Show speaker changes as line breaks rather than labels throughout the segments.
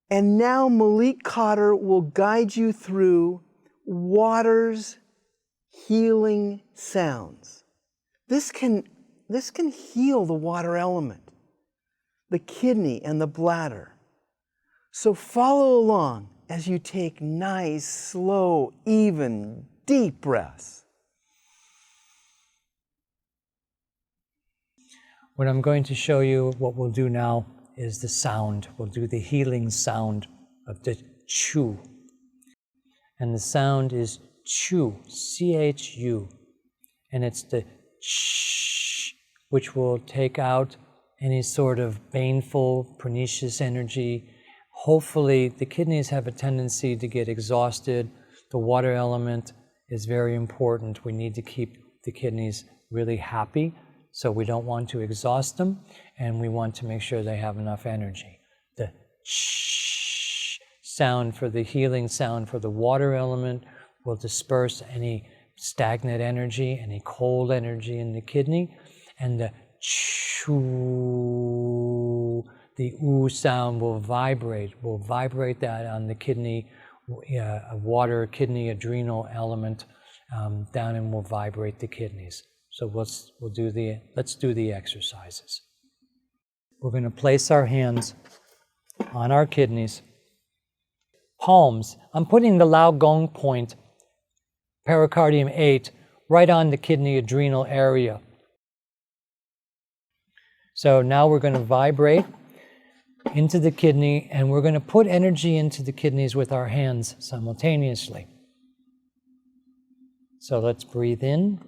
And now Malik Cotter will guide you through water's healing sounds. This can heal the water element, the kidney and the bladder. So follow along as you take nice, slow, even, deep breaths.
What I'm going to show you, what we'll do now, is the sound. We'll do the healing sound of the chu. And the sound is chu, C-H-U. And it's the ch, which will take out any sort of baneful, pernicious energy. Hopefully, the kidneys have a tendency to get exhausted. The water element is very important. We need to keep the kidneys really happy. So we don't want to exhaust them, and we want to make sure they have enough energy. The sh sound for the healing sound for the water element will disperse any stagnant energy, any cold energy in the kidney. And the chu, the oo sound will vibrate that on the kidney, water, kidney, adrenal element down, and will vibrate the kidneys. So let's do the exercises. We're going to place our hands on our kidneys, palms. I'm putting the Lao Gong point, pericardium 8, right on the kidney adrenal area. So now we're going to vibrate into the kidney, and we're going to put energy into the kidneys with our hands simultaneously. So let's breathe in.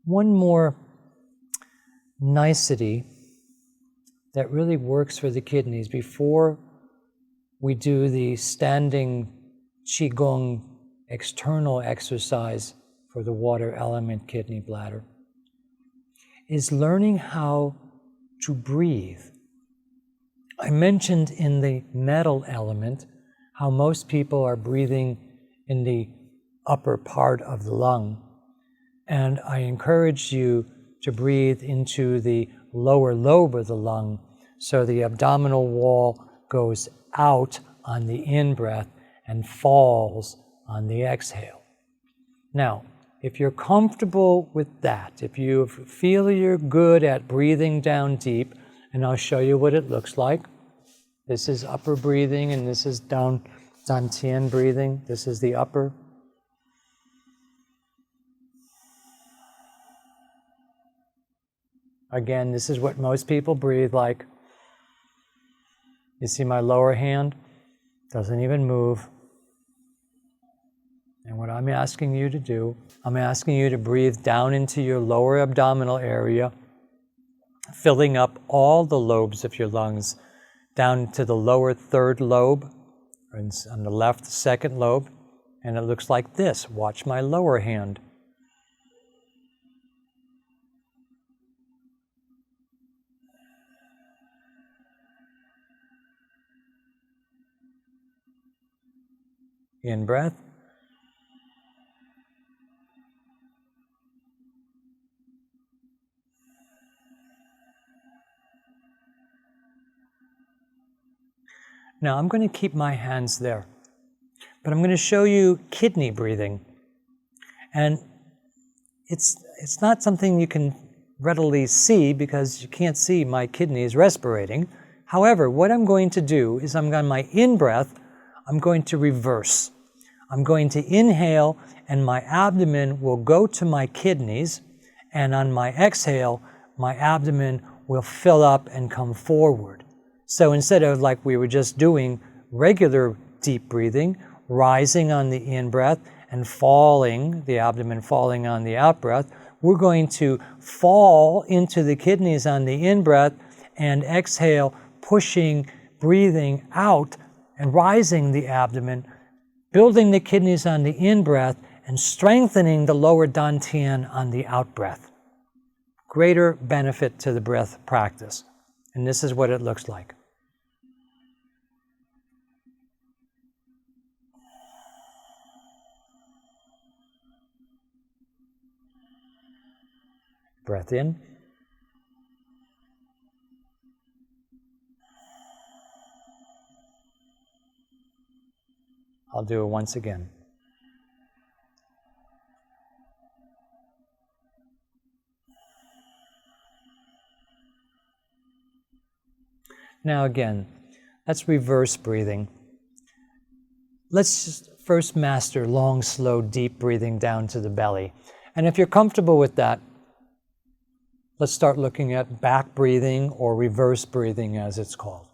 One more nicety that really works for the kidneys before we do the standing Qigong external exercise for the water element kidney bladder is learning how to breathe. I mentioned in the metal element how most people are breathing in the upper part of the lung. And I encourage you to breathe into the lower lobe of the lung so the abdominal wall goes out on the in-breath and falls on the exhale. Now, if you're comfortable with that, if you feel you're good at breathing down deep, and I'll show you what it looks like. This is upper breathing, and this is down dantian breathing. This is the upper. Again, this is what most people breathe like. You see my lower hand? Doesn't even move. And what I'm asking you to do, I'm asking you to breathe down into your lower abdominal area, filling up all the lobes of your lungs, down to the lower third lobe, and on the left, the second lobe, and it looks like this. Watch my lower hand. In breath. Now I'm going to keep my hands there, but I'm going to show you kidney breathing. And it's not something you can readily see because you can't see my kidneys respirating. However, what I'm going to do is on my in-breath, I'm going to reverse. I'm going to inhale, and my abdomen will go to my kidneys, and on my exhale, my abdomen will fill up and come forward. So instead of like we were just doing regular deep breathing, rising on the in-breath and falling, the abdomen falling on the out-breath, we're going to fall into the kidneys on the in-breath and exhale, pushing, breathing out and rising the abdomen, building the kidneys on the in-breath and strengthening the lower dantian on the out-breath. Greater benefit to the breath practice. And this is what it looks like. Breath in. I'll do it once again. Now again, that's reverse breathing. Let's just first master long, slow, deep breathing down to the belly. And if you're comfortable with that, let's start looking at back breathing, or reverse breathing as it's called.